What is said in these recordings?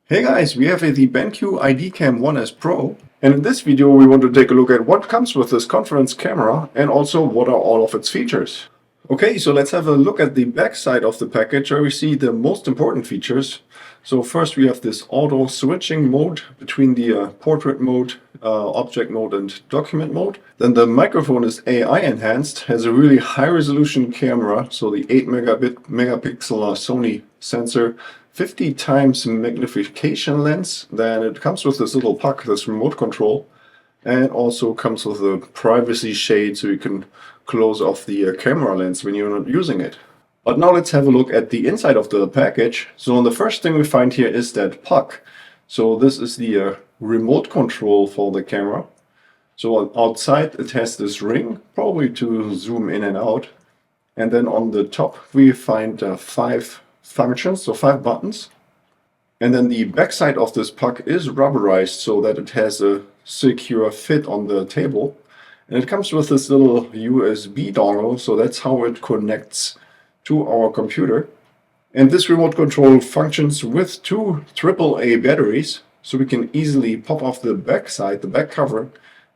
Hey guys, we have the BenQ ideaCam 1S Pro, and in this video we want to take a look at what comes with this conference camera and also what are all of its features. Okay, so let's have a look at the back side of the package where we see the most important features. So first we have this auto switching mode between the portrait mode, object mode and document mode. Then the microphone is AI enhanced, has a really high resolution camera, so the 8 megapixel Sony sensor, 50 times magnification lens. Then it comes with this little puck, this remote control, and also comes with a privacy shade so you can close off the camera lens when you're not using it. But now let's have a look at the inside of the package. So the first thing we find here is that puck. So this is the remote control for the camera. So outside it has this ring, probably to zoom in and out. And then on the top we find 5 functions, so 5 buttons. And then the backside of this puck is rubberized so that it has a secure fit on the table. And it comes with this little USB dongle, so that's how it connects to our computer. And this remote control functions with 2 AAA batteries, so we can easily pop off the back side, the back cover,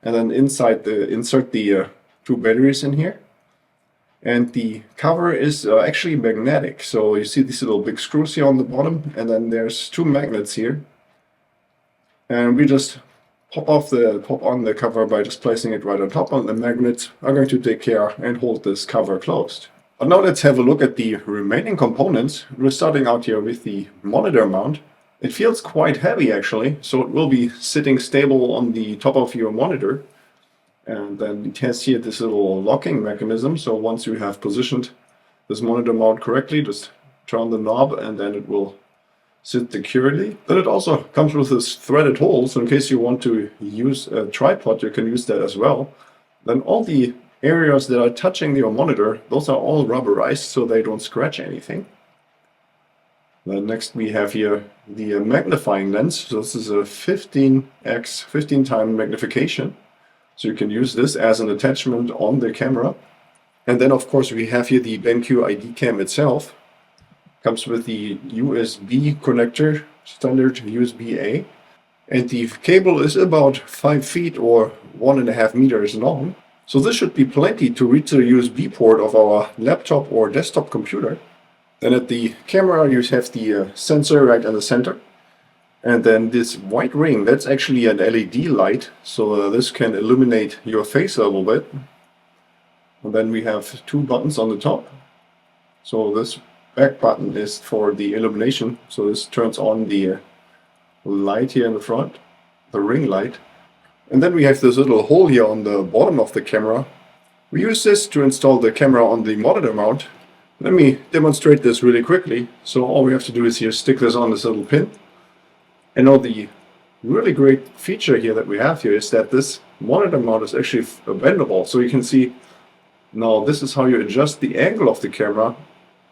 and then insert the 2 batteries in here. And the cover is actually magnetic, so you see these little big screws here on the bottom, and then there's 2 magnets here. And we just pop on the cover by just placing it right on top, and the magnets are going to take care and hold this cover closed. But now let's have a look at the remaining components. We're starting out here with the monitor mount. It feels quite heavy actually, so it will be sitting stable on the top of your monitor. And then it has here this little locking mechanism, so once you have positioned this monitor mount correctly, just turn the knob and then it will sit securely. Then it also comes with this threaded hole, so in case you want to use a tripod, you can use that as well. Then all the areas that are touching your monitor, those are all rubberized so they don't scratch anything. Then next we have here the magnifying lens. So this is a 15 time magnification. So you can use this as an attachment on the camera. And then of course we have here the BenQ ideaCam itself. Comes with the USB connector, standard USB-A. And the cable is about 5 feet or 1.5 meters long. So this should be plenty to reach the USB port of our laptop or desktop computer. Then at the camera you have the sensor right in the center. And then this white ring, that's actually an LED light. So this can illuminate your face a little bit. And then we have 2 buttons on the top. So this back button is for the illumination. So this turns on the light here in the front, the ring light. And then we have this little hole here on the bottom of the camera. We use this to install the camera on the monitor mount. Let me demonstrate this really quickly. So all we have to do is here stick this on this little pin. And now the really great feature here that we have here is that this monitor mount is actually bendable. So you can see now this is how you adjust the angle of the camera.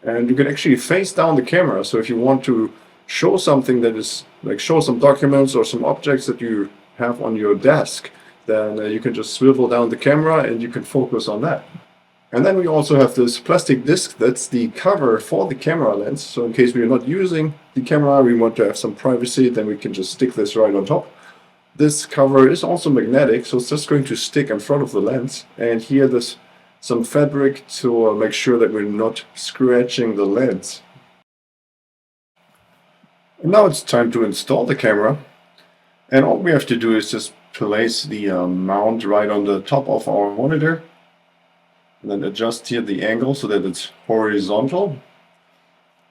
And you can actually face down the camera. So if you want to show something that is like show some documents or some objects that you have on your desk, then you can just swivel down the camera and you can focus on that. And then we also have this plastic disc that's the cover for the camera lens. So in case we're not using the camera, we want to have some privacy, then we can just stick this right on top. This cover is also magnetic, so it's just going to stick in front of the lens. And here there's some fabric to make sure that we're not scratching the lens. And now it's time to install the camera. And all we have to do is just place the mount right on the top of our monitor. And then adjust here the angle so that it's horizontal.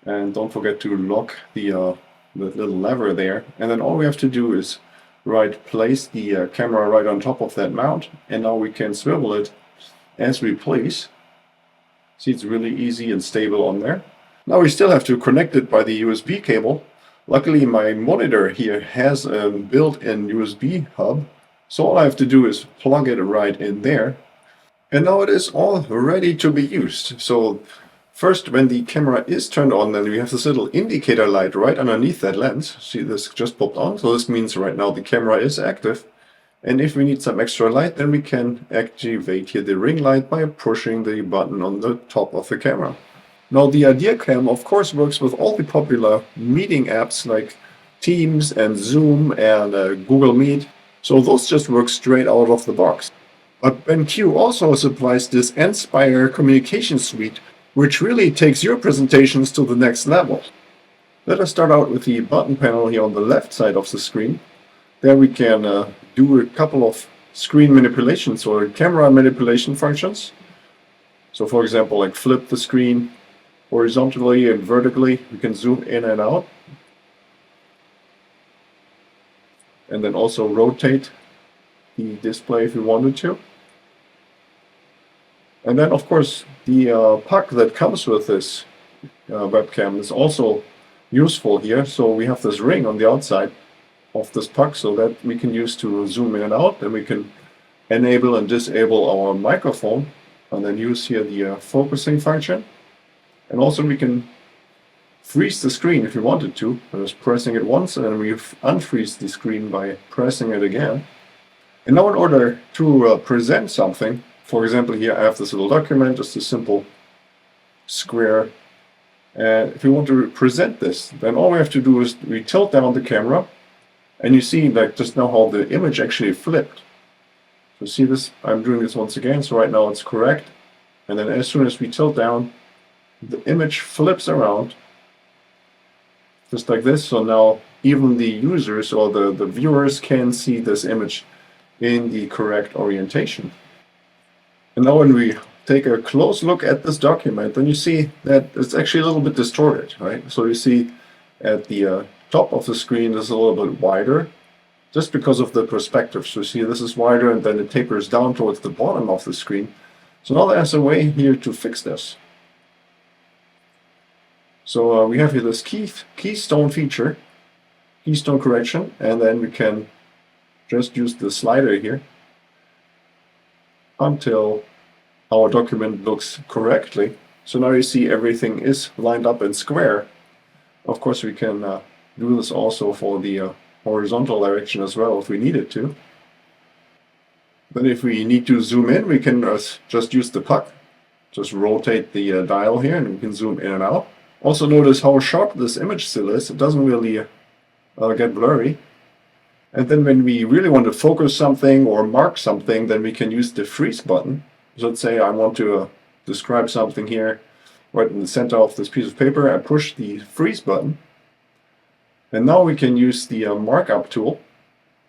And don't forget to lock the little lever there. And then all we have to do is place the camera right on top of that mount. And now we can swivel it as we please. See, it's really easy and stable on there. Now we still have to connect it by the USB cable. Luckily my monitor here has a built-in USB hub, so all I have to do is plug it right in there. And now it is all ready to be used. So first, when the camera is turned on, then we have this little indicator light right underneath that lens. See, this just popped on, so this means right now the camera is active. And if we need some extra light, then we can activate here the ring light by pushing the button on the top of the camera. Now the ideaCam of course works with all the popular meeting apps like Teams and Zoom and Google Meet. So those just work straight out of the box. But BenQ also supplies this Nspire communication suite, which really takes your presentations to the next level. Let us start out with the button panel here on the left side of the screen. There we can do a couple of screen manipulations or camera manipulation functions. So for example, like flip the screen horizontally and vertically. We can zoom in and out. And then also rotate the display if we wanted to. And then of course the puck that comes with this webcam is also useful here. So we have this ring on the outside of this puck so that we can use to zoom in and out, and we can enable and disable our microphone and then use here the focusing function. And also we can freeze the screen if you wanted to, by just pressing it once, and then we unfreeze the screen by pressing it again. And now in order to present something, for example here I have this little document, just a simple square. And if we want to present this, then all we have to do is we tilt down the camera, and you see like just now how the image actually flipped. So see this, I'm doing this once again, so right now it's correct. And then as soon as we tilt down, the image flips around, just like this. So now even the users or the viewers can see this image in the correct orientation. And now when we take a close look at this document, then you see that it's actually a little bit distorted, right? So you see at the top of the screen is a little bit wider, just because of the perspective. So you see this is wider, and then it tapers down towards the bottom of the screen. So now there's a way here to fix this. So we have here this Keystone feature, Keystone Correction, and then we can just use the slider here until our document looks correctly. So now you see everything is lined up and square. Of course we can do this also for the horizontal direction as well if we needed to. Then if we need to zoom in, we can just use the puck. Just rotate the dial here and we can zoom in and out. Also notice how sharp this image still is. It doesn't really get blurry. And then when we really want to focus something or mark something, then we can use the freeze button. So let's say I want to describe something here right in the center of this piece of paper. I push the freeze button. And now we can use the Markup tool.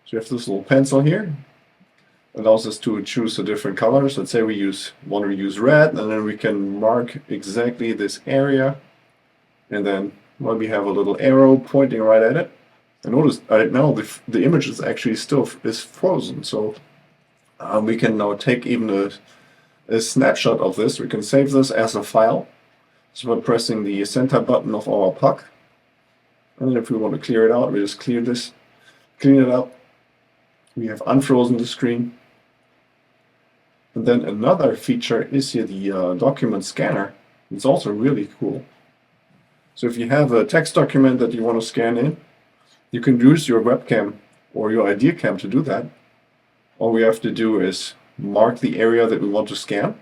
So you have this little pencil here. It allows us to choose the different colors. Let's say we want to use red, and then we can mark exactly this area. And then we have a little arrow pointing right at it. And notice right now the image is actually still frozen. So we can now take even a snapshot of this. We can save this as a file. So by pressing the center button of our puck. And then if we want to clear it out, we just clean it up. We have unfrozen the screen. And then another feature is here the document scanner. It's also really cool. So if you have a text document that you want to scan in, you can use your webcam or your ideaCam to do that. All we have to do is mark the area that we want to scan.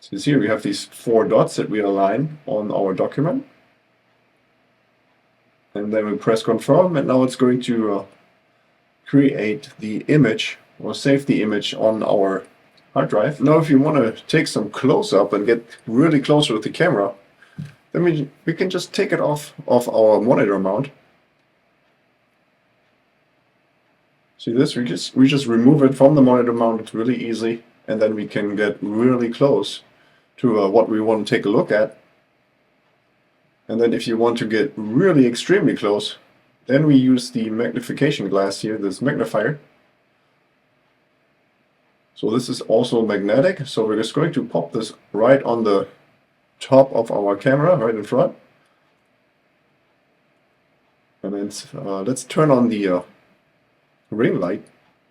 So you see here we have these 4 dots that we align on our document. And then we press confirm, and now it's going to create the image or save the image on our hard drive. Now if you want to take some close-up and get really close with the camera, then we can just take it off of our monitor mount. See this? We just remove it from the monitor mount. It's really easy, and then we can get really close to what we want to take a look at. And then if you want to get really extremely close, then we use the magnification glass here, this magnifier. So this is also magnetic, so we're just going to pop this right on the top of our camera, right in front. And then let's turn on the ring light,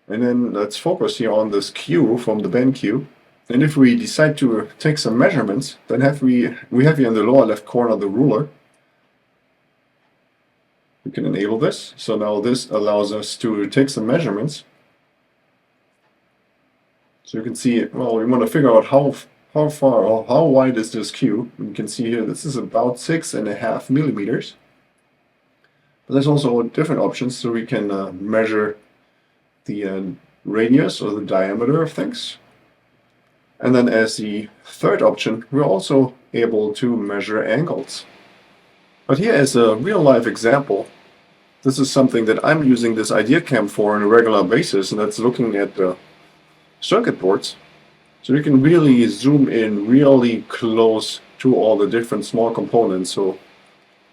and then let's focus here on this Q from the BenQ. And if we decide to take some measurements, then we have here in the lower left corner the ruler. We can enable this. So now this allows us to take some measurements. So you can see, well, we want to figure out how far or how wide is this Q. You can see here this is about 6.5 millimeters. But there's also different options, so we can measure the radius or the diameter of things. And then as the third option, we're also able to measure angles. But here is a real-life example. This is something that I'm using this ideaCam for on a regular basis, and that's looking at the circuit boards. So you can really zoom in really close to all the different small components. So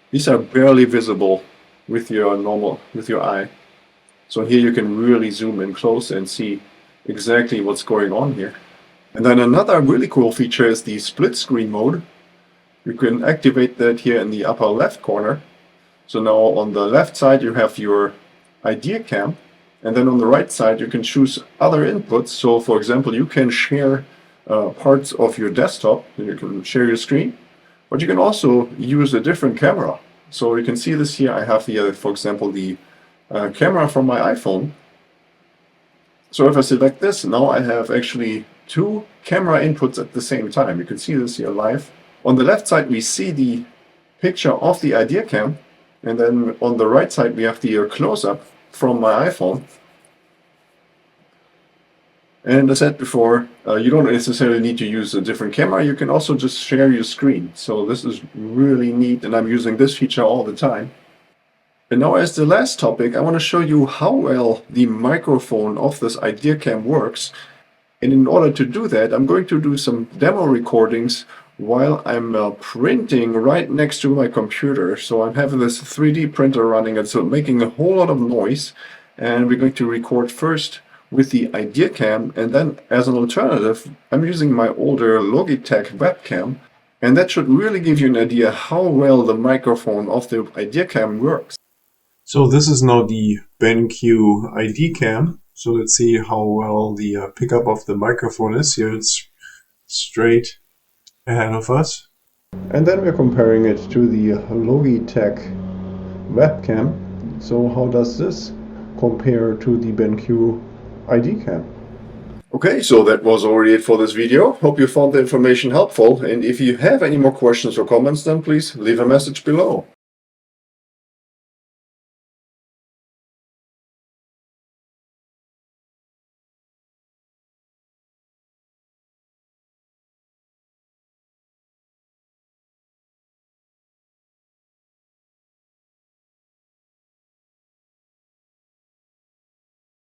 these are barely visible with your eye. So here you can really zoom in close and see exactly what's going on here. And then another really cool feature is the split screen mode. You can activate that here in the upper left corner. So now on the left side you have your ideaCam, and then on the right side you can choose other inputs. So for example, you can share parts of your desktop, and you can share your screen, but you can also use a different camera. So you can see this here. I have here, for example, the camera from my iPhone. So if I select this, now I have actually two camera inputs at the same time. You can see this here live. On the left side we see the picture of the ideaCam, and then on the right side we have the close-up from my iPhone. And as I said before, you don't necessarily need to use a different camera. You can also just share your screen. So this is really neat, and I'm using this feature all the time. And now as the last topic, I want to show you how well the microphone of this ideaCam works. And in order to do that, I'm going to do some demo recordings while I'm printing right next to my computer. So I'm having this 3D printer running, and so making a whole lot of noise. And we're going to record first with the ideaCam, and then as an alternative, I'm using my older Logitech webcam. And that should really give you an idea how well the microphone of the ideaCam works. So this is now the BenQ ideaCam. So let's see how well the pickup of the microphone is. Here it's straight ahead of us. And then we're comparing it to the Logitech webcam. So how does this compare to the BenQ ideaCam? Okay, so that was already it for this video. Hope you found the information helpful. And if you have any more questions or comments, then please leave a message below.